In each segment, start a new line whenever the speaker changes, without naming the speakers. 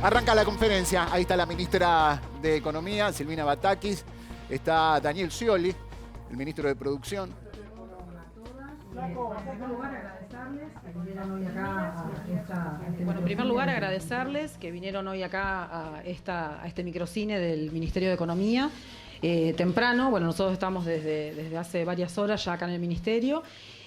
Arranca la conferencia. Ahí está la ministra de Economía, Silvina Batakis. Está Daniel Scioli, el ministro de Producción.
Bueno, en primer lugar agradecerles que vinieron hoy acá a este microcine del Ministerio de Economía. Temprano, bueno, nosotros estamos desde hace varias horas ya acá en el Ministerio.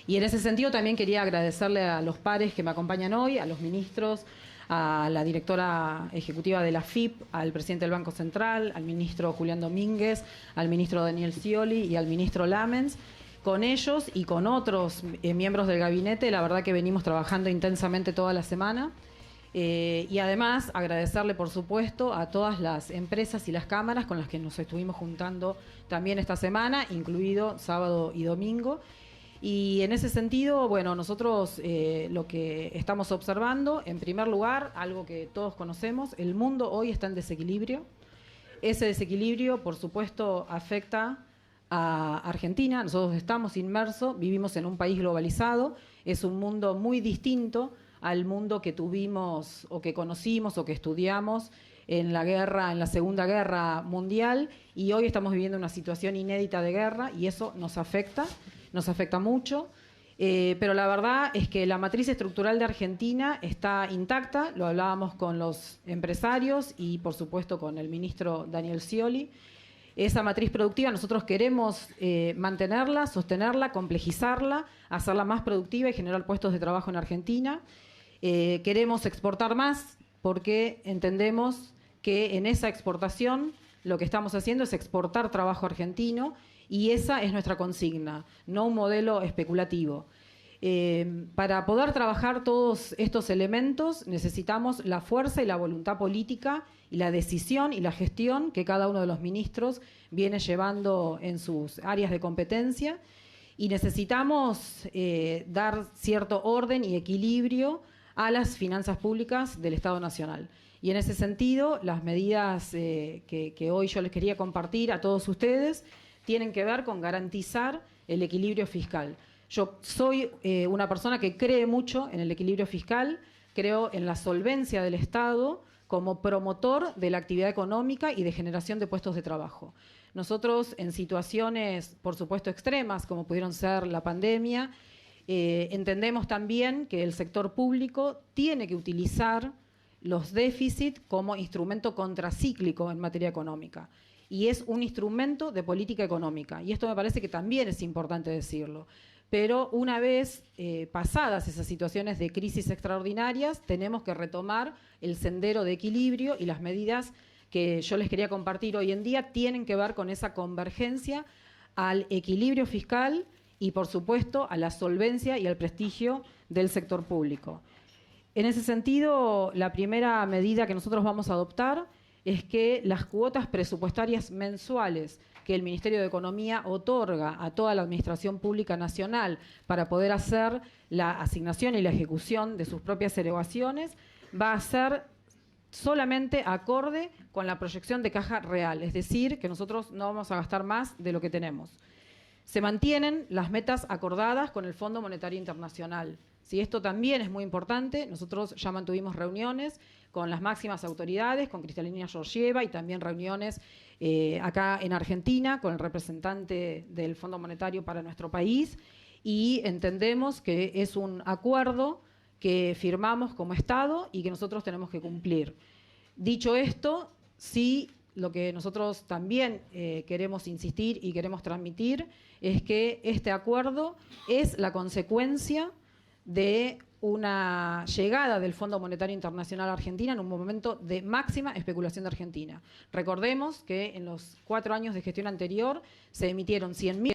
Y en ese sentido también quería agradecerle a los pares que me acompañan hoy, a los ministros, a la directora ejecutiva de la FIP, al presidente del Banco Central, al ministro Julián Domínguez, al ministro Daniel Scioli y al ministro Lamens. Con ellos y con otros miembros del gabinete, la verdad que venimos trabajando intensamente toda la semana. Y además agradecerle, por supuesto, a todas las empresas y las cámaras con las que nos estuvimos juntando también esta semana, incluido sábado y domingo. Y en ese sentido, bueno, nosotros lo que estamos observando, en primer lugar, algo que todos conocemos, el mundo hoy está en desequilibrio. Ese desequilibrio, por supuesto, afecta a Argentina. Nosotros estamos inmersos, vivimos en un país globalizado, es un mundo muy distinto al mundo que tuvimos o que conocimos o que estudiamos en la Segunda Guerra Mundial, y hoy estamos viviendo una situación inédita de guerra y eso nos afecta mucho. Pero la verdad es que la matriz estructural de Argentina está intacta, lo hablábamos con los empresarios y por supuesto con el ministro Daniel Scioli. Esa matriz productiva nosotros queremos mantenerla, sostenerla, complejizarla, hacerla más productiva y generar puestos de trabajo en Argentina. Queremos exportar más porque entendemos que en esa exportación lo que estamos haciendo es exportar trabajo argentino y esa es nuestra consigna, no un modelo especulativo. Para poder trabajar todos estos elementos necesitamos la fuerza y la voluntad política y la decisión y la gestión que cada uno de los ministros viene llevando en sus áreas de competencia, y necesitamos dar cierto orden y equilibrio a las finanzas públicas del Estado Nacional. Y en ese sentido, las medidas que hoy yo les quería compartir a todos ustedes tienen que ver con garantizar el equilibrio fiscal. Yo soy una persona que cree mucho en el equilibrio fiscal, creo en la solvencia del Estado como promotor de la actividad económica y de generación de puestos de trabajo. Nosotros en situaciones, por supuesto, extremas, como pudieron ser la pandemia, entendemos también que el sector público tiene que utilizar los déficits como instrumento contracíclico en materia económica. Y es un instrumento de política económica. Y esto me parece que también es importante decirlo. Pero una vez pasadas esas situaciones de crisis extraordinarias, tenemos que retomar el sendero de equilibrio, y las medidas que yo les quería compartir hoy en día tienen que ver con esa convergencia al equilibrio fiscal y, por supuesto, a la solvencia y al prestigio del sector público. En ese sentido, la primera medida que nosotros vamos a adoptar es que las cuotas presupuestarias mensuales que el Ministerio de Economía otorga a toda la Administración Pública Nacional para poder hacer la asignación y la ejecución de sus propias erogaciones va a ser solamente acorde con la proyección de caja real, es decir, que nosotros no vamos a gastar más de lo que tenemos. Se mantienen las metas acordadas con el Fondo Monetario Internacional. Sí, esto también es muy importante. Nosotros ya mantuvimos reuniones con las máximas autoridades, con Cristalina Georgieva, y también reuniones acá en Argentina con el representante del Fondo Monetario para nuestro país, y entendemos que es un acuerdo que firmamos como Estado y que nosotros tenemos que cumplir. Dicho esto, sí, lo que nosotros también queremos insistir y queremos transmitir es que este acuerdo es la consecuencia de una llegada del Fondo Monetario Internacional a Argentina en un momento de máxima especulación de Argentina. Recordemos que en los 4 años de gestión anterior se emitieron 100.000.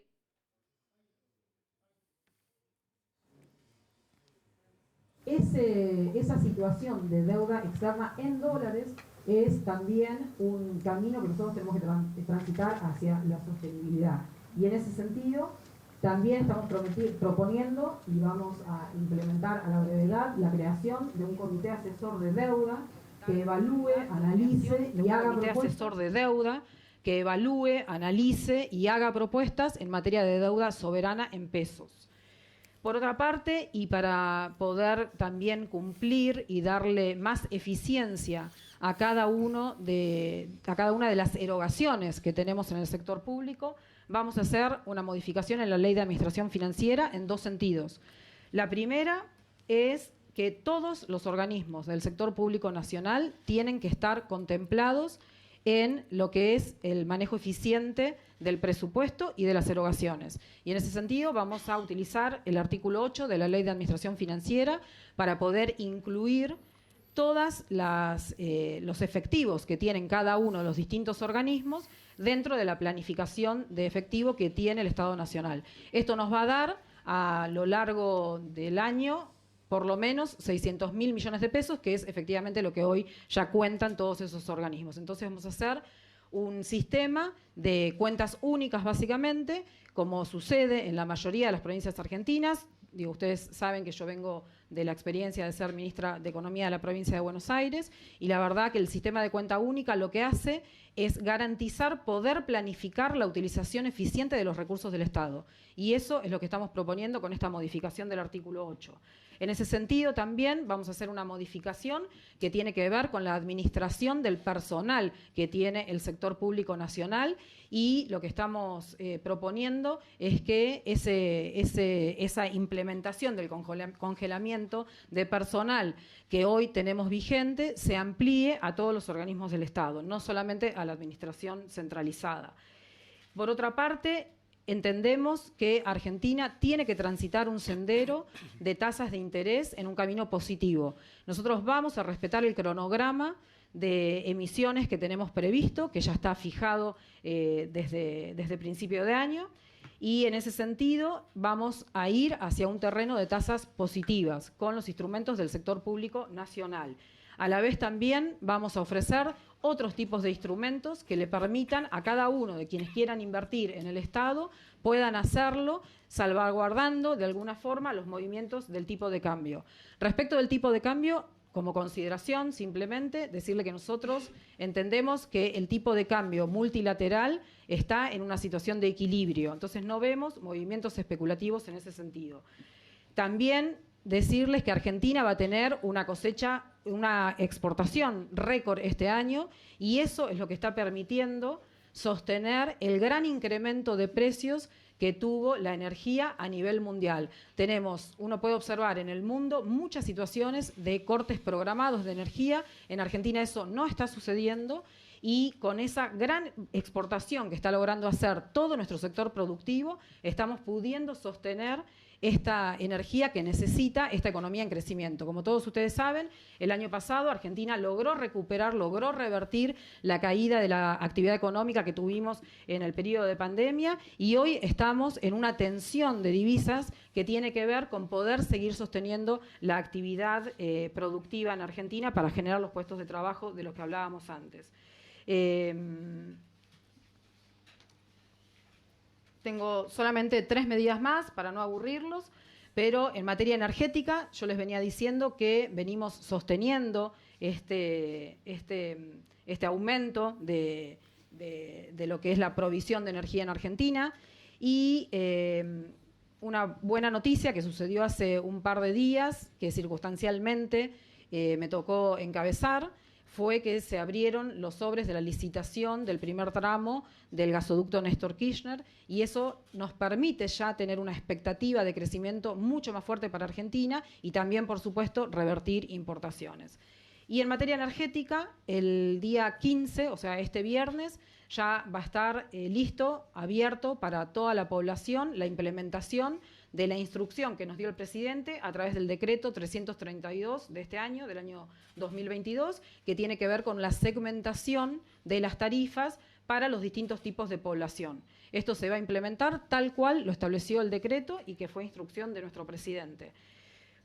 Esa situación de deuda externa en dólares es también un camino que nosotros tenemos que transitar hacia la sostenibilidad. Y en ese sentido, también estamos proponiendo y vamos a implementar a la brevedad la creación de un comité asesor de deuda que evalúe, analice y haga propuestas en materia de deuda soberana en pesos. Por otra parte, y para poder también cumplir y darle más eficiencia a cada una de las erogaciones que tenemos en el sector público, vamos a hacer una modificación en la Ley de Administración Financiera en 2 sentidos. La primera es que todos los organismos del sector público nacional tienen que estar contemplados en lo que es el manejo eficiente del presupuesto y de las erogaciones. Y en ese sentido vamos a utilizar el artículo 8 de la Ley de Administración Financiera para poder incluir todos los efectivos que tienen cada uno de los distintos organismos dentro de la planificación de efectivo que tiene el Estado Nacional. Esto nos va a dar a lo largo del año por lo menos 600.000 millones de pesos, que es efectivamente lo que hoy ya cuentan todos esos organismos. Entonces vamos a hacer un sistema de cuentas únicas básicamente, como sucede en la mayoría de las provincias argentinas. Digo, ustedes saben que yo vengo de la experiencia de ser ministra de Economía de la provincia de Buenos Aires, y la verdad que el sistema de cuenta única lo que hace es garantizar poder planificar la utilización eficiente de los recursos del Estado. Y eso es lo que estamos proponiendo con esta modificación del artículo 8. En ese sentido también vamos a hacer una modificación que tiene que ver con la administración del personal que tiene el sector público nacional, y lo que estamos proponiendo es que esa implementación del congelamiento de personal que hoy tenemos vigente se amplíe a todos los organismos del Estado, no solamente a la administración centralizada. Por otra parte, entendemos que Argentina tiene que transitar un sendero de tasas de interés en un camino positivo. Nosotros vamos a respetar el cronograma de emisiones que tenemos previsto, que ya está fijado desde principio de año, y en ese sentido vamos a ir hacia un terreno de tasas positivas con los instrumentos del sector público nacional. A la vez también vamos a ofrecer otros tipos de instrumentos que le permitan a cada uno de quienes quieran invertir en el Estado puedan hacerlo salvaguardando de alguna forma los movimientos del tipo de cambio. Respecto del tipo de cambio, como consideración, simplemente decirle que nosotros entendemos que el tipo de cambio multilateral está en una situación de equilibrio, entonces no vemos movimientos especulativos en ese sentido. También decirles que Argentina va a tener una cosecha, una exportación récord este año, y eso es lo que está permitiendo sostener el gran incremento de precios que tuvo la energía a nivel mundial. Uno puede observar en el mundo muchas situaciones de cortes programados de energía. En Argentina eso no está sucediendo, y con esa gran exportación que está logrando hacer todo nuestro sector productivo, estamos pudiendo sostener esta energía que necesita esta economía en crecimiento. Como todos ustedes saben, el año pasado Argentina logró recuperar, logró revertir la caída de la actividad económica que tuvimos en el periodo de pandemia, y hoy estamos en una tensión de divisas que tiene que ver con poder seguir sosteniendo la actividad productiva en Argentina para generar los puestos de trabajo de los que hablábamos antes. Tengo solamente 3 medidas más para no aburrirlos, pero en materia energética yo les venía diciendo que venimos sosteniendo este aumento de lo que es la provisión de energía en Argentina, y una buena noticia que sucedió hace un par de días, que circunstancialmente me tocó encabezar, fue que se abrieron los sobres de la licitación del primer tramo del gasoducto Néstor Kirchner, y eso nos permite ya tener una expectativa de crecimiento mucho más fuerte para Argentina, y también, por supuesto, revertir importaciones. Y en materia energética, el día 15, o sea, este viernes, ya va a estar listo, abierto para toda la población, la implementación de la instrucción que nos dio el presidente a través del decreto 332 de este año, del año 2022, que tiene que ver con la segmentación de las tarifas para los distintos tipos de población. Esto se va a implementar tal cual lo estableció el decreto y que fue instrucción de nuestro presidente.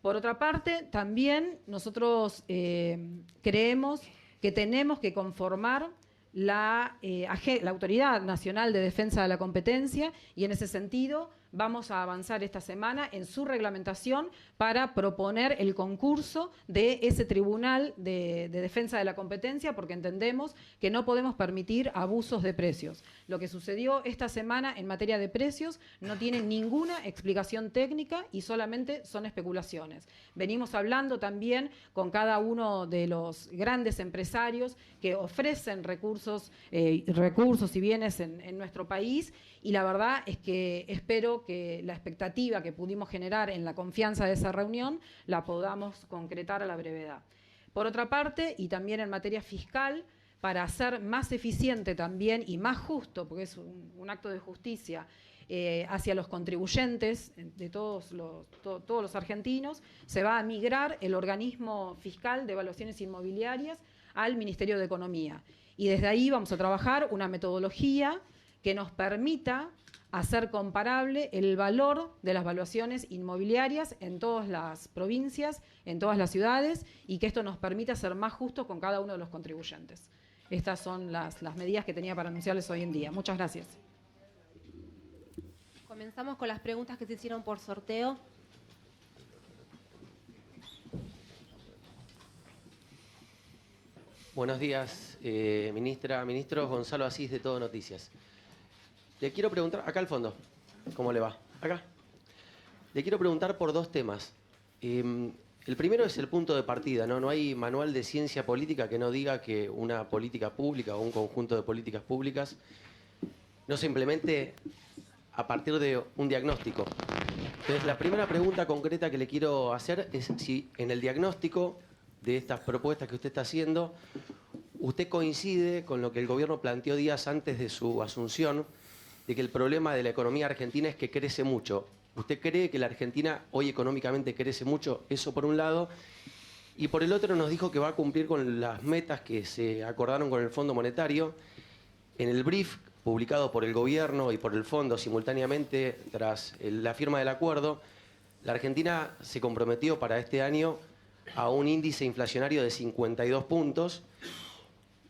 Por otra parte, también nosotros creemos que tenemos que conformar la Autoridad Nacional de Defensa de la Competencia, y en ese sentido vamos a avanzar esta semana en su reglamentación para proponer el concurso de ese tribunal de defensa de la competencia, porque entendemos que no podemos permitir abusos de precios. Lo que sucedió esta semana en materia de precios no tiene ninguna explicación técnica y solamente son especulaciones. Venimos hablando también con cada uno de los grandes empresarios que ofrecen recursos y bienes en nuestro país, y la verdad es que espero que la expectativa que pudimos generar en la confianza de esa reunión la podamos concretar a la brevedad. Por otra parte, y también en materia fiscal, para hacer más eficiente también y más justo, porque es un acto de justicia hacia los contribuyentes de todos los argentinos, se va a migrar el organismo fiscal de evaluaciones inmobiliarias al Ministerio de Economía. Y desde ahí vamos a trabajar una metodología que nos permita hacer comparable el valor de las valuaciones inmobiliarias en todas las provincias, en todas las ciudades, y que esto nos permita ser más justos con cada uno de los contribuyentes. Estas son las medidas que tenía para anunciarles hoy en día. Muchas gracias.
Comenzamos con las preguntas que se hicieron por sorteo.
Buenos días, ministra, ministros. Gonzalo Asís, de Todo Noticias. Le quiero preguntar, acá al fondo, ¿cómo le va? Acá. Le quiero preguntar por dos temas. El primero es el punto de partida, ¿no? No hay manual de ciencia política que no diga que una política pública o un conjunto de políticas públicas no se implemente a partir de un diagnóstico. Entonces, la primera pregunta concreta que le quiero hacer es si en el diagnóstico de estas propuestas que usted está haciendo, usted coincide con lo que el gobierno planteó días antes de su asunción, de que el problema de la economía argentina es que crece mucho. ¿Usted cree que la Argentina hoy económicamente crece mucho? Eso por un lado. Y por el otro nos dijo que va a cumplir con las metas que se acordaron con el Fondo Monetario. En el brief publicado por el gobierno y por el Fondo simultáneamente tras la firma del acuerdo, la Argentina se comprometió para este año a un índice inflacionario de 52 puntos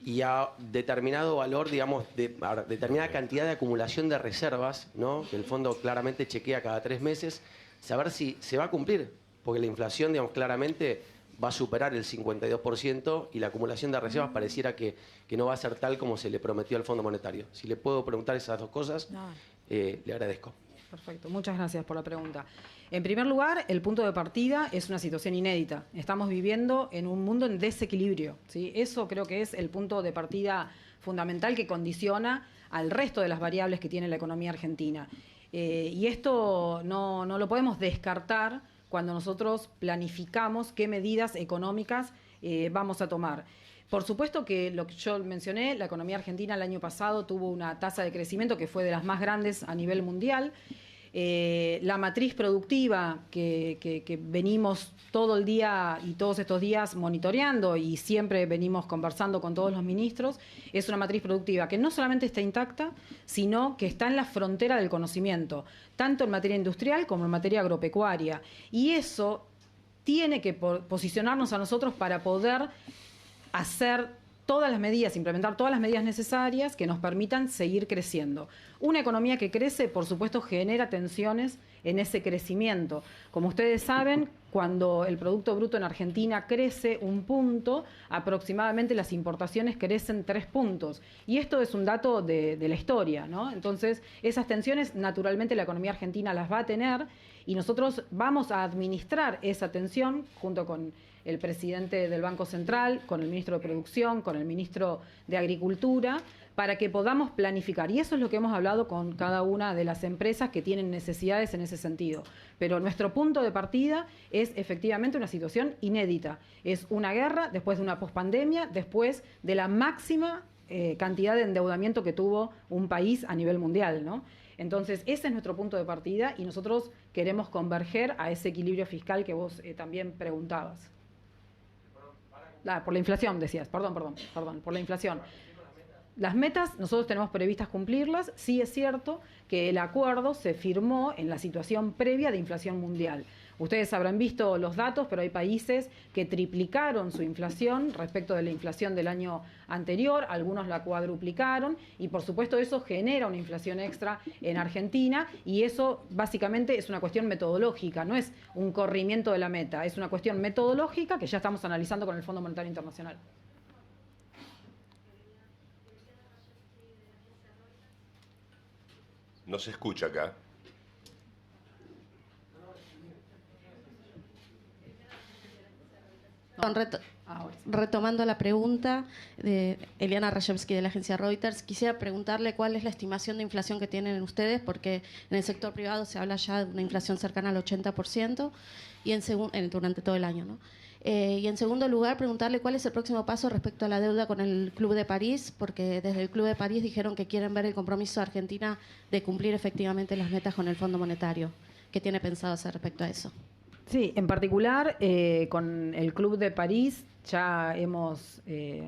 y a determinado valor, digamos, a determinada cantidad de acumulación de reservas, ¿no? Que el fondo claramente chequea cada 3 meses, saber si se va a cumplir, porque la inflación, digamos, claramente va a superar el 52% y la acumulación de reservas pareciera que no va a ser tal como se le prometió al Fondo Monetario. Si le puedo preguntar esas dos cosas, le agradezco.
Perfecto, muchas gracias por la pregunta. En primer lugar, el punto de partida es una situación inédita. Estamos viviendo en un mundo en desequilibrio, ¿sí? Eso creo que es el punto de partida fundamental que condiciona al resto de las variables que tiene la economía argentina. Y esto no lo podemos descartar cuando nosotros planificamos qué medidas económicas vamos a tomar. Por supuesto que lo que yo mencioné, la economía argentina el año pasado tuvo una tasa de crecimiento que fue de las más grandes a nivel mundial. La matriz productiva que venimos todo el día y todos estos días monitoreando y siempre venimos conversando con todos los ministros, es una matriz productiva que no solamente está intacta, sino que está en la frontera del conocimiento, tanto en materia industrial como en materia agropecuaria. Y eso tiene que posicionarnos a nosotros para poder hacer todas las medidas, implementar todas las medidas necesarias que nos permitan seguir creciendo. Una economía que crece, por supuesto, genera tensiones en ese crecimiento. Como ustedes saben, cuando el Producto Bruto en Argentina crece 1 punto, aproximadamente las importaciones crecen 3 puntos. Y esto es un dato de la historia, ¿no? Entonces, esas tensiones, naturalmente, la economía argentina las va a tener y nosotros vamos a administrar esa tensión junto con el presidente del Banco Central, con el ministro de Producción, con el ministro de Agricultura, para que podamos planificar. Y eso es lo que hemos hablado con cada una de las empresas que tienen necesidades en ese sentido. Pero nuestro punto de partida es efectivamente una situación inédita. Es una guerra después de una pospandemia, después de la máxima cantidad de endeudamiento que tuvo un país a nivel mundial, ¿no? Entonces, ese es nuestro punto de partida y nosotros queremos converger a ese equilibrio fiscal que vos también preguntabas. Por la inflación, decías, perdón, por la inflación. Las metas nosotros tenemos previstas cumplirlas. Sí es cierto que el acuerdo se firmó en la situación previa de inflación mundial. Ustedes habrán visto los datos, pero hay países que triplicaron su inflación respecto de la inflación del año anterior, algunos la cuadruplicaron, y por supuesto eso genera una inflación extra en Argentina, y eso básicamente es una cuestión metodológica, no es un corrimiento de la meta, es una cuestión metodológica que ya estamos analizando con el Fondo Monetario Internacional.
No se escucha acá.
Retomando la pregunta de Eliana Rajewski de la agencia Reuters, quisiera preguntarle cuál es la estimación de inflación que tienen ustedes, porque en el sector privado se habla ya de una inflación cercana al 80% y durante todo el año, ¿no? Y en segundo lugar, preguntarle cuál es el próximo paso respecto a la deuda con el Club de París, porque desde el Club de París dijeron que quieren ver el compromiso de Argentina de cumplir efectivamente las metas con el Fondo Monetario. ¿Qué tiene pensado hacer respecto a eso?
Sí, en particular con el Club de París ya hemos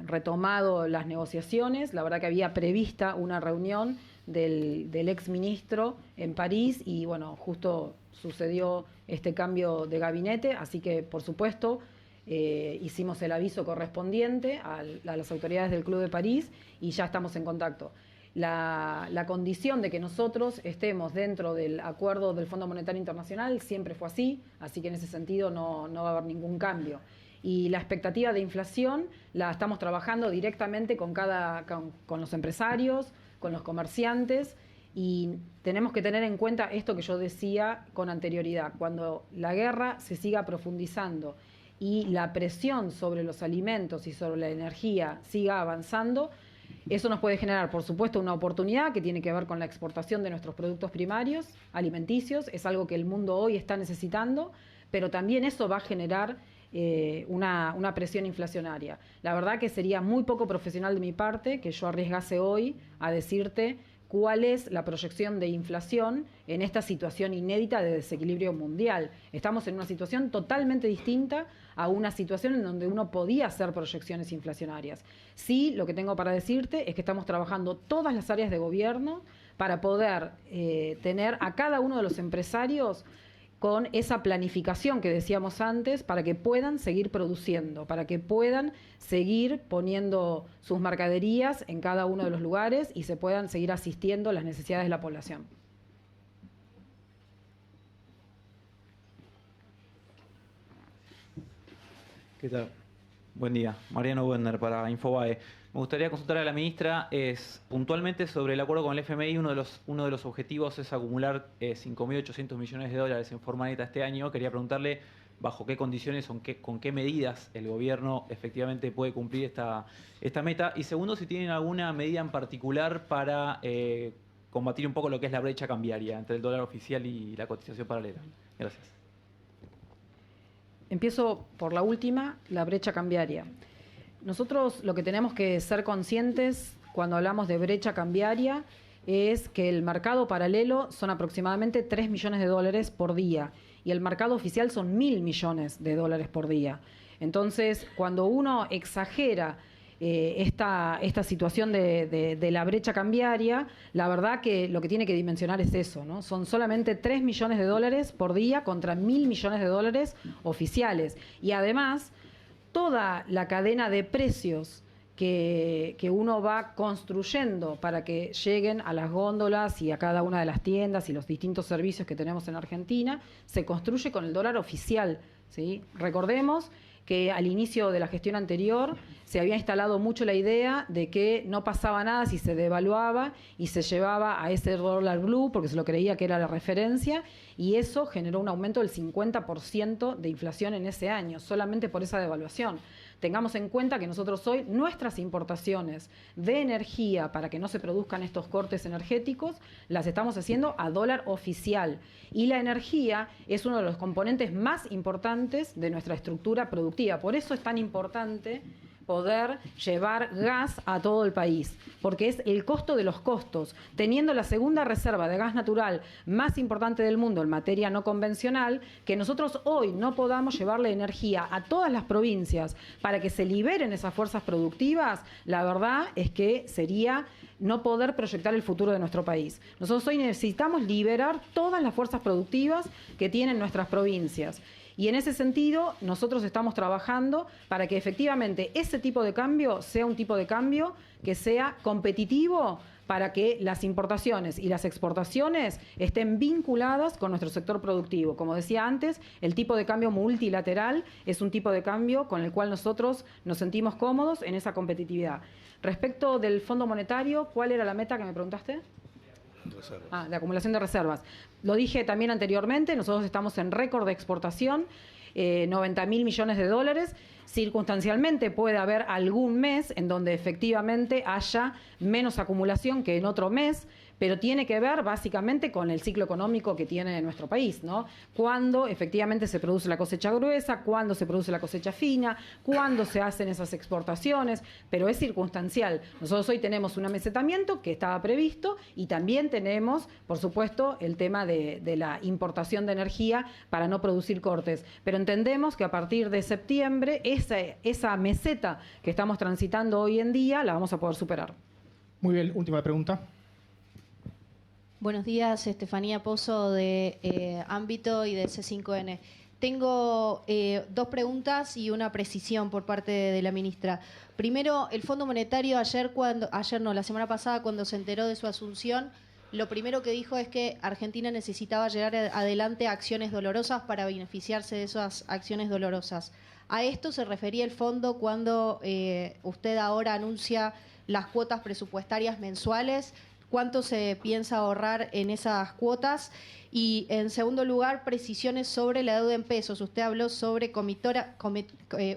retomado las negociaciones. La verdad que había prevista una reunión del exministro en París y bueno, justo sucedió este cambio de gabinete, así que por supuesto hicimos el aviso correspondiente a las autoridades del Club de París y ya estamos en contacto. La condición de que nosotros estemos dentro del acuerdo del Fondo Monetario Internacional siempre fue así que en ese sentido no va a haber ningún cambio. Y la expectativa de inflación la estamos trabajando directamente con los empresarios, con los comerciantes, y tenemos que tener en cuenta esto que yo decía con anterioridad. Cuando la guerra se siga profundizando y la presión sobre los alimentos y sobre la energía siga avanzando, eso nos puede generar, por supuesto, una oportunidad que tiene que ver con la exportación de nuestros productos primarios, alimenticios, es algo que el mundo hoy está necesitando, pero también eso va a generar una presión inflacionaria. La verdad que sería muy poco profesional de mi parte que yo arriesgase hoy a decirte cuál es la proyección de inflación en esta situación inédita de desequilibrio mundial. Estamos en una situación totalmente distinta a una situación en donde uno podía hacer proyecciones inflacionarias. Sí, lo que tengo para decirte es que estamos trabajando todas las áreas de gobierno para poder tener a cada uno de los empresarios con esa planificación que decíamos antes, para que puedan seguir produciendo, para que puedan seguir poniendo sus mercaderías en cada uno de los lugares y se puedan seguir asistiendo a las necesidades de la población.
¿Qué tal? Buen día. Mariano Wendner para Infobae. Me gustaría consultar a la ministra puntualmente sobre el acuerdo con el FMI. Uno de los objetivos es acumular 5.800 millones de dólares en forma neta este año. Quería preguntarle bajo qué condiciones, con qué medidas el gobierno efectivamente puede cumplir esta meta. Y segundo, si tienen alguna medida en particular para combatir un poco lo que es la brecha cambiaria entre el dólar oficial y la cotización paralela. Gracias.
Empiezo por la última, la brecha cambiaria. Nosotros lo que tenemos que ser conscientes cuando hablamos de brecha cambiaria es que el mercado paralelo son aproximadamente 3 millones de dólares por día y el mercado oficial son 1.000 millones de dólares por día. Entonces, cuando uno exagera esta situación de la brecha cambiaria, la verdad que lo que tiene que dimensionar es eso, ¿no? Son solamente 3 millones de dólares por día contra 1.000 millones de dólares oficiales. Y además, toda la cadena de precios que uno va construyendo para que lleguen a las góndolas y a cada una de las tiendas y los distintos servicios que tenemos en Argentina, se construye con el dólar oficial, ¿sí? Recordemos que al inicio de la gestión anterior se había instalado mucho la idea de que no pasaba nada si se devaluaba y se llevaba a ese dólar blue porque se lo creía que era la referencia, y eso generó un aumento del 50% de inflación en ese año, solamente por esa devaluación. Tengamos en cuenta que nosotros hoy nuestras importaciones de energía para que no se produzcan estos cortes energéticos las estamos haciendo a dólar oficial, y la energía es uno de los componentes más importantes de nuestra estructura productiva. Por eso es tan importante poder llevar gas a todo el país, porque es el costo de los costos. Teniendo la segunda reserva de gas natural más importante del mundo en materia no convencional, que nosotros hoy no podamos llevarle energía a todas las provincias para que se liberen esas fuerzas productivas, la verdad es que sería no poder proyectar el futuro de nuestro país. Nosotros hoy necesitamos liberar todas las fuerzas productivas que tienen nuestras provincias. Y en ese sentido, nosotros estamos trabajando para que efectivamente ese tipo de cambio sea un tipo de cambio que sea competitivo para que las importaciones y las exportaciones estén vinculadas con nuestro sector productivo. Como decía antes, el tipo de cambio multilateral es un tipo de cambio con el cual nosotros nos sentimos cómodos en esa competitividad. Respecto del Fondo Monetario, ¿cuál era la meta que me preguntaste? De acumulación de reservas. Lo dije también anteriormente, nosotros estamos en récord de exportación, 90.000 millones de dólares. Circunstancialmente puede haber algún mes en donde efectivamente haya menos acumulación que en otro mes, pero tiene que ver básicamente con el ciclo económico que tiene nuestro país, ¿no? Cuándo efectivamente se produce la cosecha gruesa, cuándo se produce la cosecha fina, cuándo se hacen esas exportaciones, pero es circunstancial. Nosotros hoy tenemos un amesetamiento que estaba previsto y también tenemos, por supuesto, el tema de la importación de energía para no producir cortes. Pero entendemos que a partir de septiembre esa meseta que estamos transitando hoy en día la vamos a poder superar.
Muy bien, última pregunta.
Buenos días, Estefanía Pozo de Ámbito y de C5N. Tengo dos preguntas y una precisión por parte de la ministra. Primero, el Fondo Monetario la semana pasada cuando se enteró de su asunción, lo primero que dijo es que Argentina necesitaba llevar adelante acciones dolorosas para beneficiarse de esas acciones dolorosas. A esto se refería el fondo cuando usted ahora anuncia las cuotas presupuestarias mensuales. ¿Cuánto se piensa ahorrar en esas cuotas? Y en segundo lugar, precisiones sobre la deuda en pesos. Usted habló sobre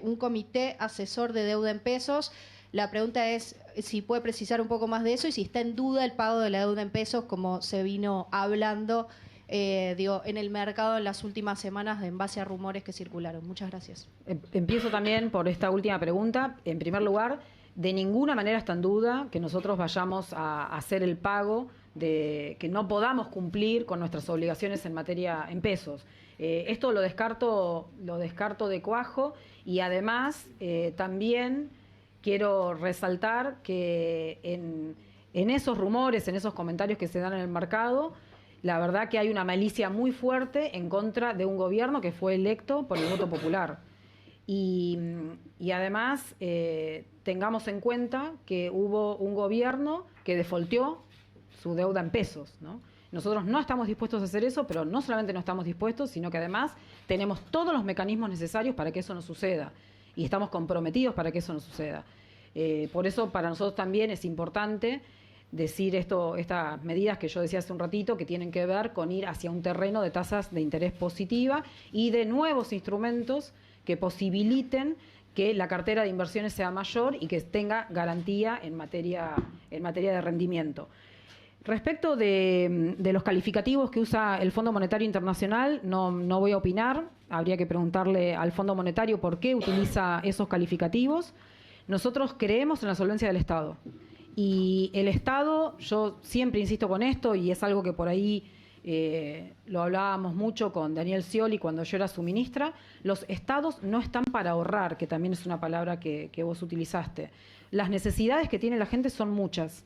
un comité asesor de deuda en pesos. La pregunta es si puede precisar un poco más de eso y si está en duda el pago de la deuda en pesos, como se vino hablando en el mercado en las últimas semanas en base a rumores que circularon. Muchas gracias.
Empiezo también por esta última pregunta. En primer lugar, de ninguna manera está en duda que nosotros vayamos a hacer el pago de que no podamos cumplir con nuestras obligaciones en pesos. Esto lo descarto de cuajo y además también quiero resaltar que en esos rumores, en esos comentarios que se dan en el mercado, la verdad que hay una malicia muy fuerte en contra de un gobierno que fue electo por el voto popular. Y además tengamos en cuenta que hubo un gobierno que defaulteó su deuda en pesos, ¿no? Nosotros no estamos dispuestos a hacer eso, pero no solamente no estamos dispuestos, sino que además tenemos todos los mecanismos necesarios para que eso no suceda y estamos comprometidos para que eso no suceda. Por eso para nosotros también es importante decir estas medidas que yo decía hace un ratito, que tienen que ver con ir hacia un terreno de tasas de interés positiva y de nuevos instrumentos que posibiliten que la cartera de inversiones sea mayor y que tenga garantía en materia de rendimiento. Respecto de los calificativos que usa el Fondo Monetario Internacional, no voy a opinar, habría que preguntarle al Fondo Monetario por qué utiliza esos calificativos. Nosotros creemos en la solvencia del Estado y el Estado, yo siempre insisto con esto y es algo que por ahí lo hablábamos mucho con Daniel Scioli cuando yo era su ministra, los estados no están para ahorrar, que también es una palabra que vos utilizaste. Las necesidades que tiene la gente son muchas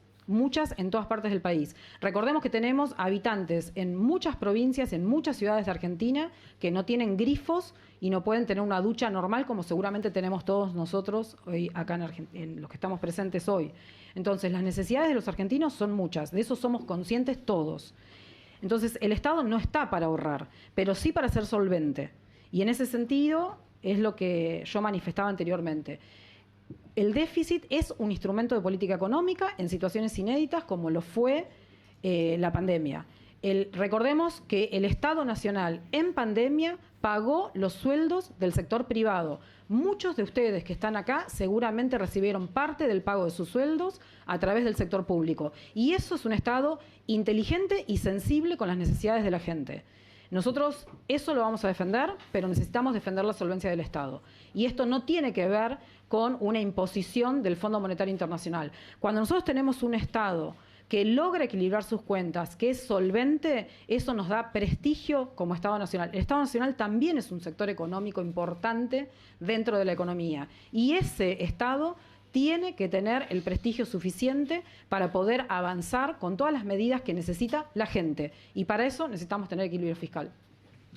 en todas partes del país. Recordemos que tenemos habitantes en muchas provincias, en muchas ciudades de Argentina, que no tienen grifos y no pueden tener una ducha normal como seguramente tenemos todos nosotros hoy acá en los que estamos presentes hoy. Entonces, las necesidades de los argentinos son muchas, de eso somos conscientes todos. Entonces, el Estado no está para ahorrar, pero sí para ser solvente. Y en ese sentido es lo que yo manifestaba anteriormente. El déficit es un instrumento de política económica en situaciones inéditas como lo fue la pandemia. Recordemos que el Estado Nacional en pandemia pagó los sueldos del sector privado. Muchos de ustedes que están acá seguramente recibieron parte del pago de sus sueldos a través del sector público. Y eso es un Estado inteligente y sensible con las necesidades de la gente. Nosotros eso lo vamos a defender, pero necesitamos defender la solvencia del Estado. Y esto no tiene que ver con una imposición del Fondo Monetario Internacional. Cuando nosotros tenemos un Estado que logra equilibrar sus cuentas, que es solvente, eso nos da prestigio como Estado Nacional. El Estado Nacional también es un sector económico importante dentro de la economía. Y ese Estado tiene que tener el prestigio suficiente para poder avanzar con todas las medidas que necesita la gente. Y para eso necesitamos tener equilibrio fiscal.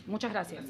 Muchas gracias.